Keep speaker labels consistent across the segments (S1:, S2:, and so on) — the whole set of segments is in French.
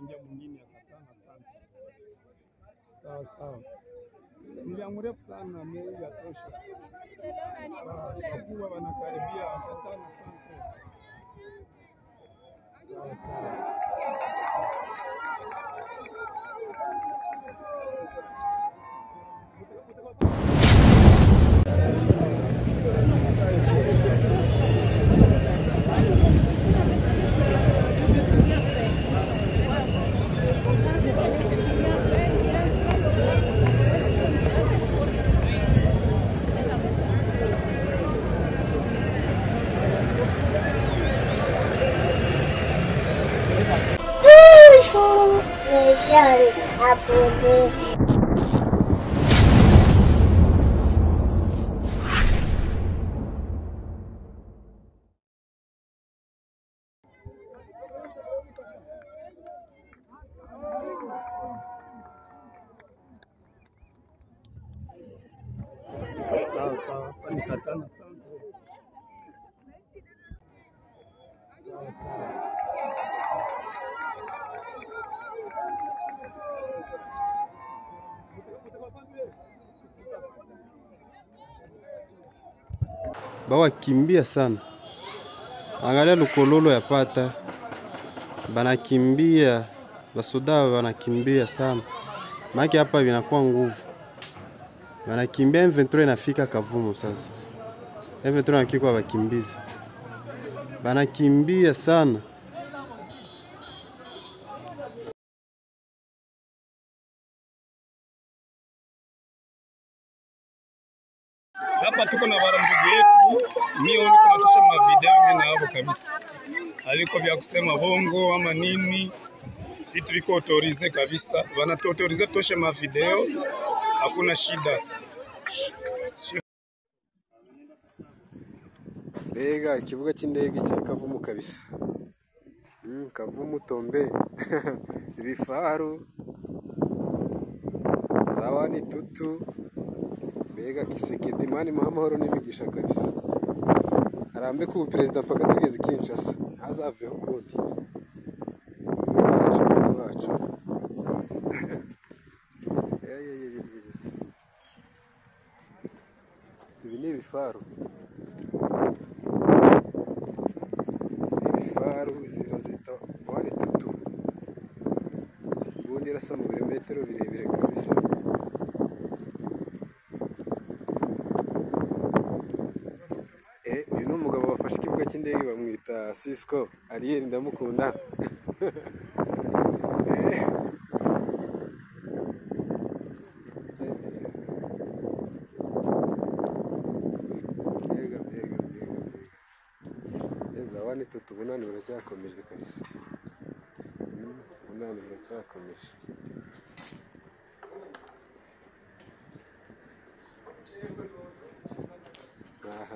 S1: kuingia mwingine ya Katana sana. Sawa sawa. Ni ya mrefu sana ni ya tosha. Kwa wanakaribia Katana sana. Sawa sawa. Sawa sawa, ni Katana sana. Sawa sawa.
S2: Bawa kimbia sana. Angalia lukololo ya pata. Banakimbia. Basoda banakimbia sana. Maki hapa vinakuwa nguvu. Banakimbia M23 inafika Kavumu sasa. M23 nakikuwa bakimbizi. Banakimbia sana.
S1: Hapa tuko na barambugu yetu, mimi niko natosha mavideo mimi na hapo kabisa. Aliko vya kusema bongo ama nini, vitu viko autorize kabisa. Wana autorize tosha mavideo, hakuna shida.
S2: Bega ikibuga cy'indege cya Kavumu kabisa. Kavumu Tombe. Ibifaru. Zawani tutu. Bega Kisekedi mani muhamahoro n'imigisha kabisa. Arambe ku president paka tugeze Kinshasa. Hazaveho kundi. Bacu. Ibi ni ibifaru. Ibifaru zirazita wari tutu. Ubundi rasa mu birometero birebire kabisa. Uyu ni umugabo wafashe ikibuga cy'indege bamwita Cisco Ariel ndamukunda. Zawani tutu bunani buracyakomeje kabisa. Bunani buracyakomeje.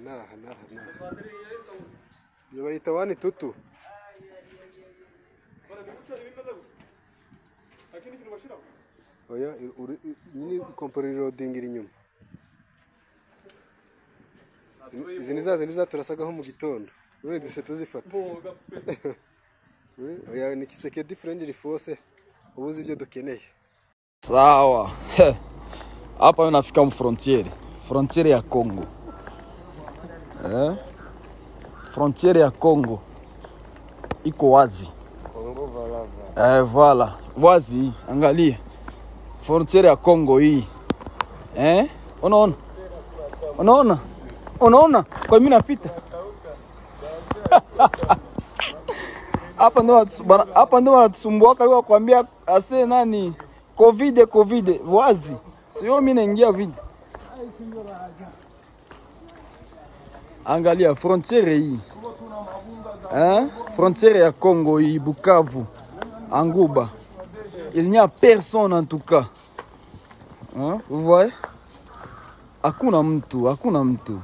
S2: Nah. Yobayita wani tutu. Oya, nini kompori loading iri nyuma. Izi niza turasagaho mu gitondo. None duse tuzifata. Oya ni Kisekedi friendly force. Ubuzi ibyo dukeneye.
S3: Sawa. Hapa nafika mu frontiere ya Congo. Frontiere ya Congo iko wazi.
S2: Congo vala.
S3: Voilà, wazi, angalia. Frontiere ya Congo hii. Unaona? Kwa mimi napita. Hapa ndo wanatusumbua kwa kuambia ase nani COVID wazi. Sio mimi naingia video. Angalia frontiere hii. Frontiere ya Congo hii, Bukavu, Anguba. Il n'y a personne en tout cas. Vous voyez? Hakuna mtu.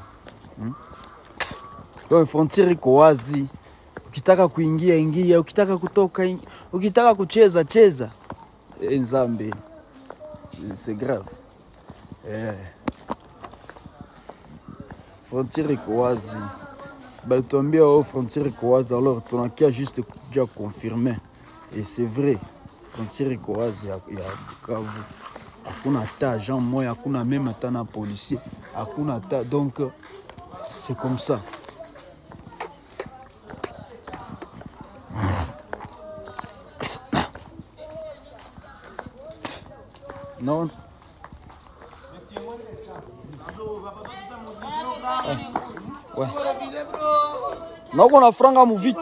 S3: Donc frontiere iko wazi. Ukitaka kuingia ingia, ukitaka kutoka ukitaka kucheza. Nzambe. C'est grave. Frontiere iko wazi. Balituambia frontiere iko wazi, alors tunakia juste déjà confirmer. Et c'est vrai. frontière iko wazi ya Bukavu. Hakuna hata agent moya, hakuna même hata na policier, hakuna hata, donc c'est comme ça. Non. Ouais. Non, on a franga mou vite.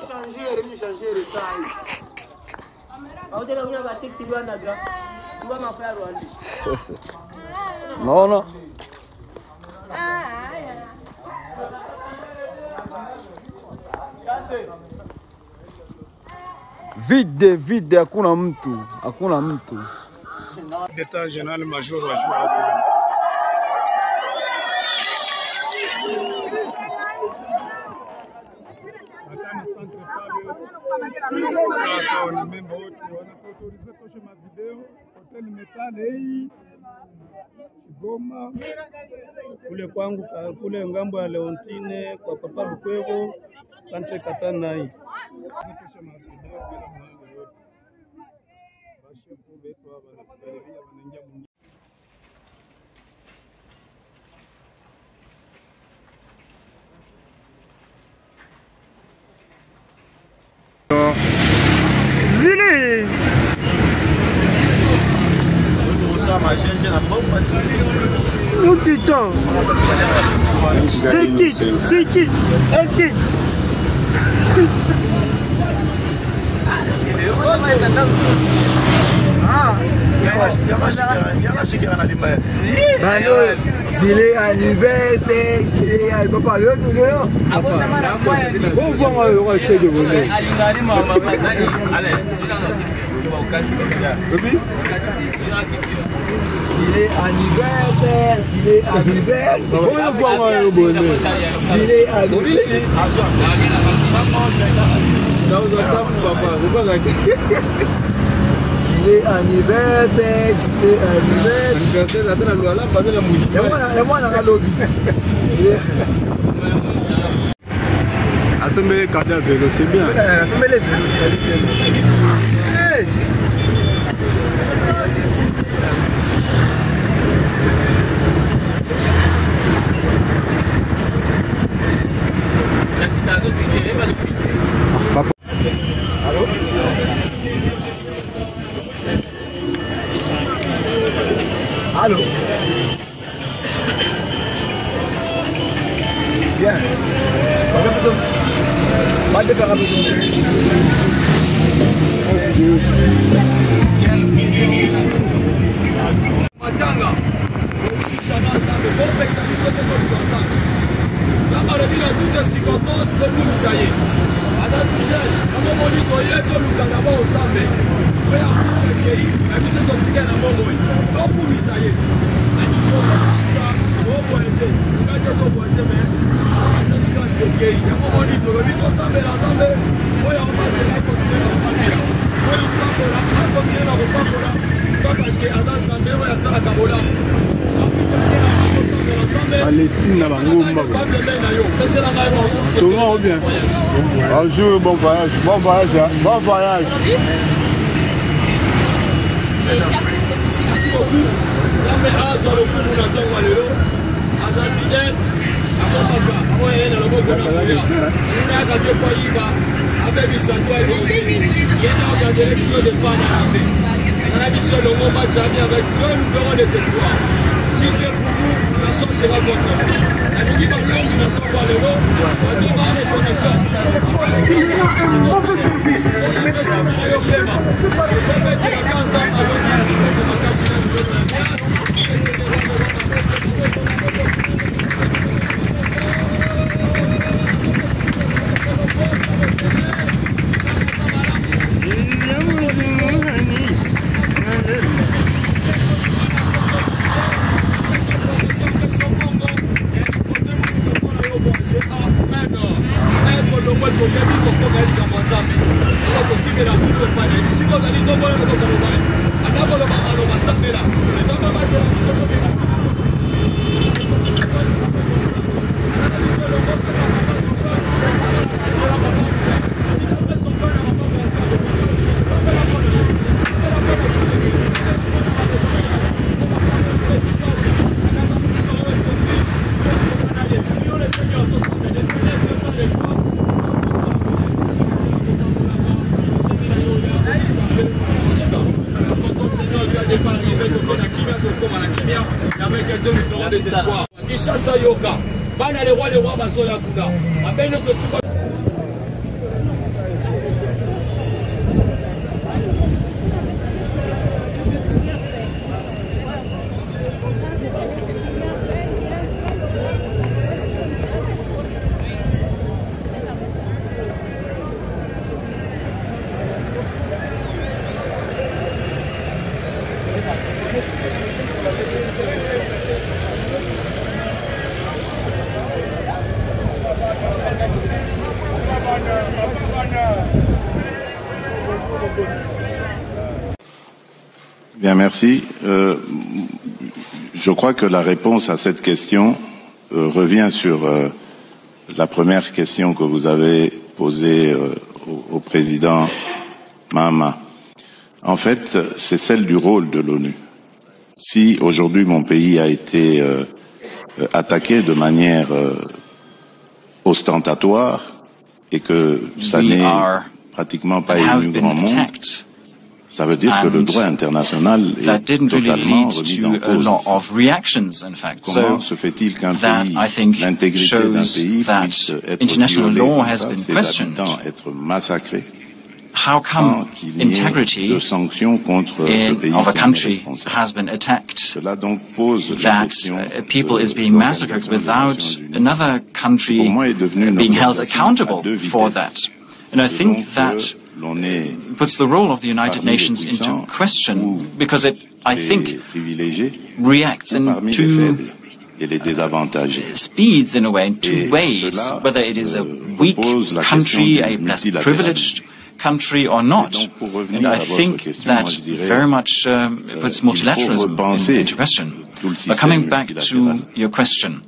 S3: Non, non. Vide, hakuna mtu.
S1: D'état général major wa sasa wanamemba wote wanatuautorize toshe mavideo hotel Metal hii Goma kule kwangu kule ngambo ya Leontine kwa Papa Lukwego Centre Katana hii toshe mavideo bila mahali yote basi wetu hapa wanaingia Zile Moutito c'est qui elle qui
S4: Bano, zile anniversaire, zile al papa le tout bon voir on va chez de voler. Allez. Zile anniversaire. On va voir le bonheur. Zile anniversaire. Là on va papa, on va Zile anniversaire, anniversaire, attends la loi là, pas de la mouche. Et moi on a lobby.
S1: Assembler cadre vélo, c'est bien.
S4: Assembler les vélos, c'est bien.
S1: Allô?
S4: Allô? Bien. Pas de faire
S3: Matanga. Toutes les circonstances que vous savez. Madame Fidèle, à mon moment, il y a tout le temps d'abord au Sambe. Oui, à vous, le pays, la mission toxique à mon moment. Donc, vous savez.
S1: Palestine na bango mbako. Tout va bien. Bonjour, bon voyage. Bon voyage.
S3: Merci beaucoup. Sambe azo le coup na tonga lelo. Aza fidèle. Akopaka. Oye na loboko na moya. Na ka je kwa yiba. Avec bisato et aussi. Yena ka télévision de pana avec. On a mission le moment match avec Dieu, nous ferons des espoirs. Si Dieu pour nous, la chance sera contre nous. La nuit va bien, nous n'entendons pas le lot. On doit avoir les connaissances. quartier différent des espoirs. Kishasa Yoka. Bana les rois basoya kuna. Abeno se tuba.
S5: Bien, merci. Je crois que la réponse à cette question revient sur la première question que vous avez posée au président Mahama. En fait, c'est celle du rôle de l'ONU. Si aujourd'hui mon pays a été attaqué de manière ostentatoire et que ça n'est pratiquement pas ému grand monde, ça veut dire que le droit international est totalement remis en cause. Comment se fait-il qu'un pays, l'intégrité d'un pays puisse être violée comme ça, ses habitants être massacrés, sans qu'il n'y ait de sanctions contre le pays responsable? Cela donc pose la question de l'organisation des Nations Unies. Pour moi, est devenu une organisation à deux vitesses.
S6: And I think that puts the role of the United Nations into question because it, I think, reacts in two speeds in a way, in two ways, whether it is a weak country, a less privileged country or not. And I think that very much puts multilateralism into question. But coming back to your question,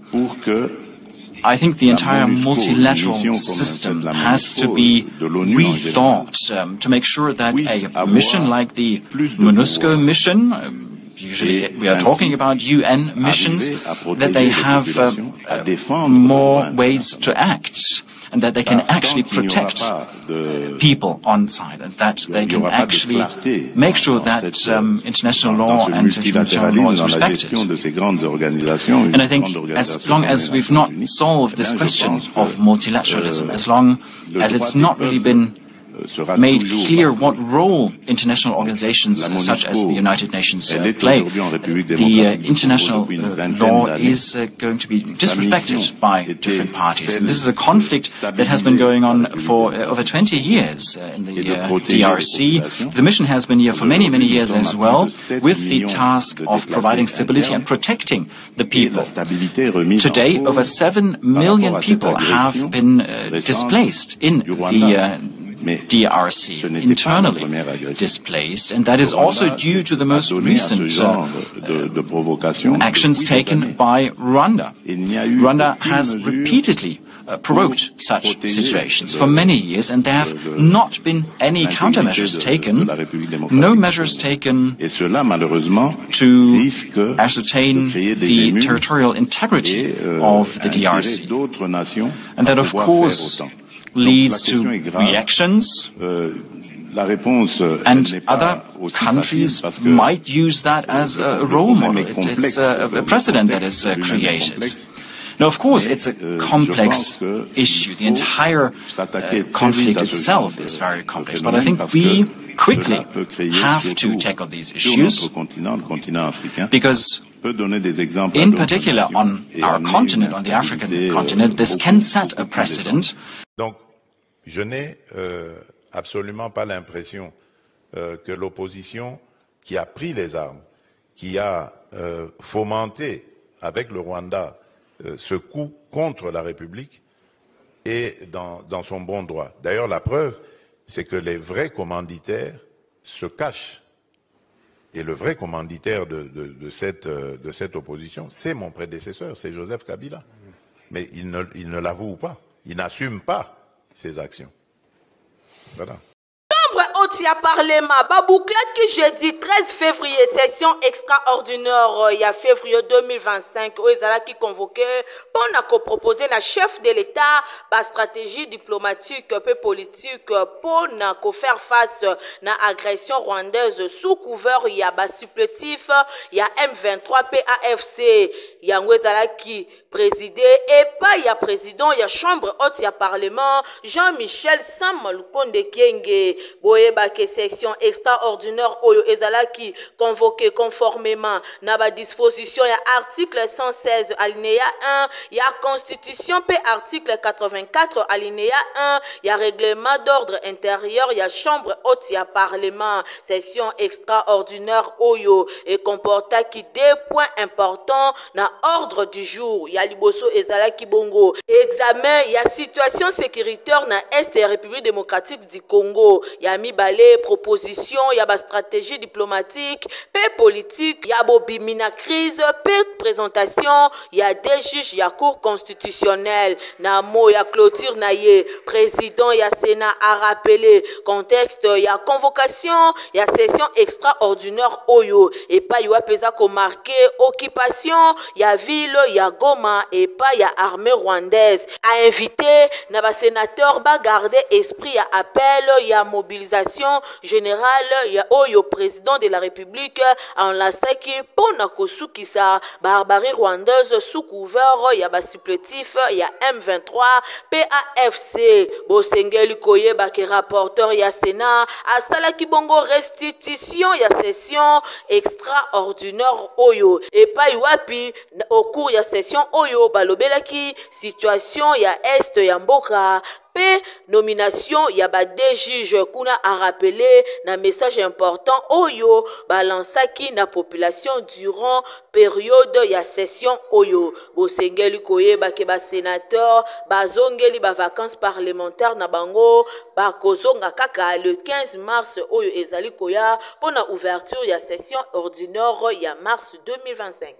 S6: I think the entire multilateral system has to be rethought to make sure that a mission like the MONUSCO mission, usually we are talking about UN missions, that they have more ways to act, and that they can actually protect people on site, and that they can actually make sure that international law and humanitarian law is respected. And I think as long as we've not solved this question of multilateralism, as long as it's not really been made clear what role international organizations such as the United Nations play, the international law is going to be disrespected by different parties. And this is a conflict that has been going on for over 20 years in the DRC. The mission has been here for many, many years as well, with the task of providing stability and protecting the people. Today, over 7 million people have been displaced in the DRC, internally displaced, and that is also due to the most recent actions taken by Rwanda. Rwanda has repeatedly provoked such situations for many years, and there have not been any countermeasures taken, no measures taken to ascertain the territorial integrity of the DRC. And that, of course, leads to reactions, and other countries might use that as a role model. It's a precedent that is created. Now, of course, it's a complex issue. The entire conflict itself is very complex, but I think we quickly have to tackle these issues because, in particular, on our continent, on the African continent, this can set a precedent.
S7: Donc, je n'ai absolument pas l'impression que l'opposition qui a pris les armes, qui a fomenté avec le Rwanda ce coup contre la République est dans son bon droit. D'ailleurs, la preuve, c'est que les vrais commanditaires se cachent. Et le vrai commanditaire de cette opposition, c'est mon prédécesseur, c'est Joseph Kabila. Mais il ne l'avoue pas. Il n'assume pas ses actions. Voilà.
S8: Nombre Otia Parlement, Baboukla qui jeudi 13 février, session extraordinaire, il y a février 2025, Oezala qui convoqué pour proposer la chef de l'État, la stratégie diplomatique et politique pour faire face à l'agression rwandaise sous couvert, il y a supplétif, il y a M23 PAFC, il y a Oezala qui présidé et pas il y a président il y a chambre haute il y a parlement Jean-Michel Samalukonde Kenge boyeba que session extraordinaire oyo ezala qui convoqué conformément na ba disposition il y a article 116 alinéa 1 il y a constitution p article 84 alinéa 1 il y a règlement d'ordre intérieur il y a chambre haute il y a parlement session extraordinaire oyo et comporta qui des points importants na ordre du jour il y a liboso ezala kibongo examen il y a situation sécuritaire na est de la République démocratique du Congo il y a mibale proposition il y a ba stratégie diplomatique paix politique il y a bobimina crise paix présentation il y a des juges il y a cour constitutionnelle na mo il y a clôture na ye président il y a sénat a rappelé contexte il y a convocation il y a session extraordinaire oyo et pas il y a pesa ko marqué occupation il y a ville il y a Goma et pas il y a armée rwandaise a invité na sénateur ba garder esprit à appel il y a mobilisation générale il y a oyo président de la République en la saki pour na kosukisa barbarie rwandaise sous couvert il y a ba supplétif il y a M23 PAFC bosengeli koyeba ke rapporteur il y a Sénat à sala kibongo restitution il y a session extraordinaire oyo et pas wapi au cours il y a session oyo balobelaki situation ya est ya mboka pe nomination ya ba des juges kuna a rappelé na message important oyo balansaki na population durant période ya session oyo bosengeli koyeba ke ba sénateur bazongeli ba vacances parlementaires na bango ba kozonga kaka le 15 mars oyo ezali koya pona ouverture ya session ordinaire ya mars 2025.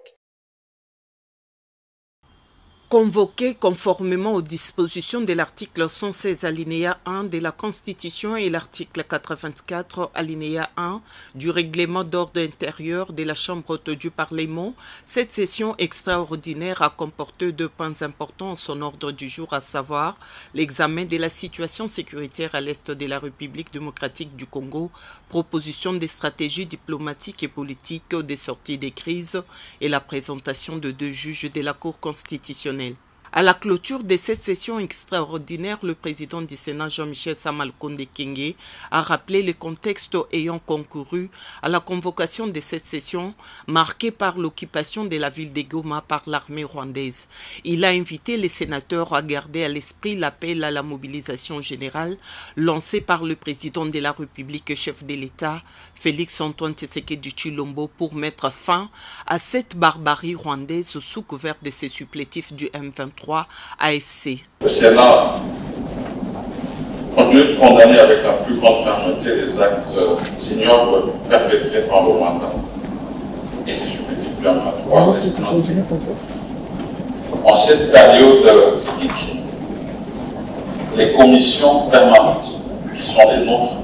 S9: Convoqué conformément aux dispositions de l'article 116 alinéa 1 de la Constitution et l'article 84 alinéa 1 du règlement d'ordre intérieur de la Chambre haute du Parlement, cette session extraordinaire a comporté deux points importants en son ordre du jour, à savoir l'examen de la situation sécuritaire à l'est de la République démocratique du Congo, proposition des stratégies diplomatiques et politiques des sorties des crises et la présentation de deux juges de la Cour constitutionnelle. À la clôture de cette session extraordinaire, le président du Sénat, Jean-Michel Samalukonde Kenge, a rappelé le contexte ayant concouru à la convocation de cette session marquée par l'occupation de la ville de Goma par l'armée rwandaise. Il a invité les sénateurs à garder à l'esprit l'appel à la mobilisation générale lancé par le président de la République, chef de l'État, Félix-Antoine Tshisekedi Tshilombo, pour mettre fin à cette barbarie rwandaise sous couvert de ses supplétifs du M23 AFC.
S10: Le Sénat continue de condamner avec la plus grande fermeté les actes ignobles perpétrés par le Rwanda et ses supplétifs du M23 destinés. En cette période critique, les commissions permanentes qui sont les nôtres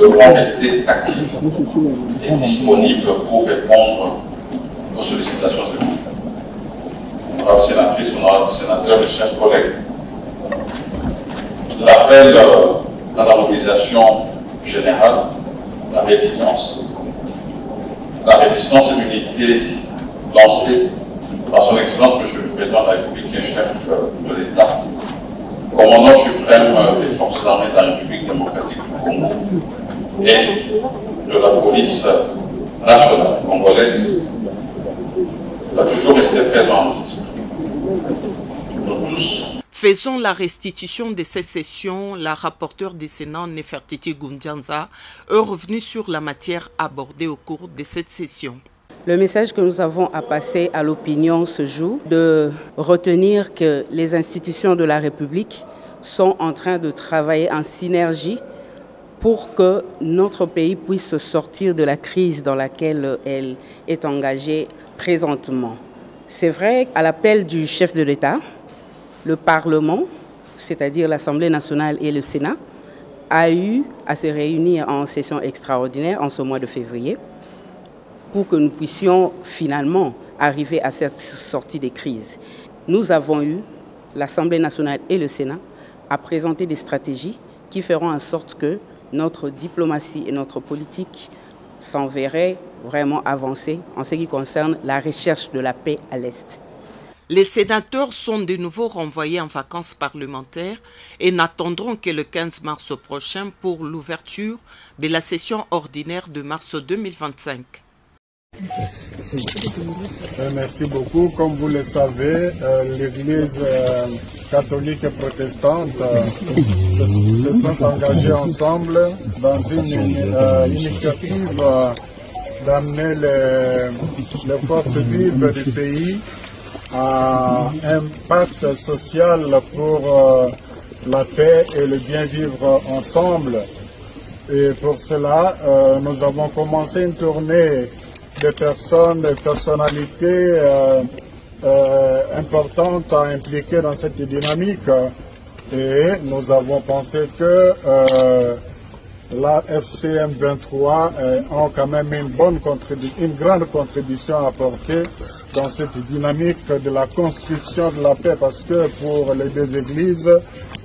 S10: devront rester actives et disponibles pour répondre aux sollicitations de l'Union. Honorable sénatrice, honorable sénateur, mes chers collègues, l'appel à la mobilisation générale, la résistance et l'unité lancée par son Excellence, Monsieur le Président de la République et chef de l'État, commandant suprême des forces armées de la République démocratique du Congo et de la police nationale congolaise, a toujours resté présent dans nos esprits. Nous tous.
S9: Faisons la restitution de cette session. La rapporteure du Sénat, Nefertiti Gundianza, est revenue sur la matière abordée au cours de cette session.
S11: Le message que nous avons à passer à l'opinion ce jour, de retenir que les institutions de la République sont en train de travailler en synergie pour que notre pays puisse sortir de la crise dans laquelle elle est engagée présentement. C'est vrai, à l'appel du chef de l'État, le Parlement, c'est-à-dire l'Assemblée nationale et le Sénat, a eu à se réunir en session extraordinaire en ce mois de février pour que nous puissions finalement arriver à cette sortie des crises. Nous avons eu, l'Assemblée nationale et le Sénat, à présenter des stratégies qui feront en sorte que notre diplomatie et notre politique s'en verraient vraiment avancer en ce qui concerne la recherche de la paix à l'Est.
S9: Les sénateurs sont de nouveau renvoyés en vacances parlementaires et n'attendront que le 15 mars prochain pour l'ouverture de la session ordinaire de mars 2025.
S12: Merci beaucoup. Comme vous le savez, l'Église catholique et protestante se sont engagés ensemble dans une initiative d'amener les forces vives du pays à un pacte social pour la paix et le bien vivre ensemble. Et pour cela, nous avons commencé une tournée de personnes, de personnalités importantes à impliquer dans cette dynamique. Et nous avons pensé que la FCM 23 ont quand même une grande contribution à apporter dans cette dynamique de la construction de la paix, parce que pour les deux églises,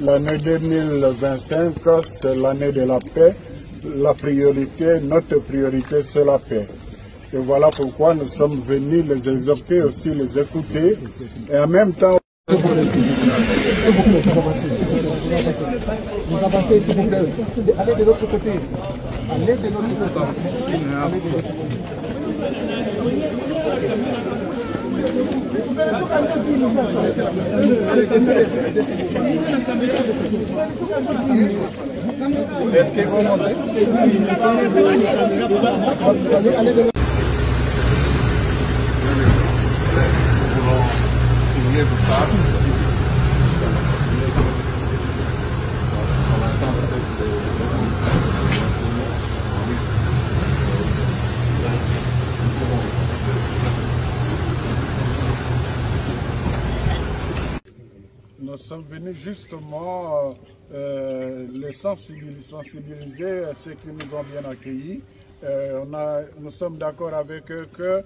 S12: l'année 2025, c'est l'année de la paix. La priorité, notre priorité, c'est la paix. Et voilà pourquoi nous sommes venus les exhorter, aussi les écouter, et en même temps...
S13: Vous avancez, s'il vous plaît. Allez de l'autre côté. Allez de l'autre côté. Allez de l'autre côté. Est-ce que vous avancez? Allez de l'autre côté.
S12: Nous sommes venus justement les sensibiliser à ceux qui nous ont bien accueillis. Nous sommes d'accord avec eux que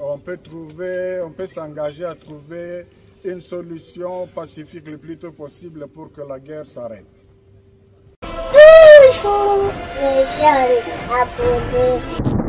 S12: on peut s'engager à trouver une solution pacifique le plus tôt possible pour que la guerre s'arrête.
S14: Toujours les jeunes abonnés.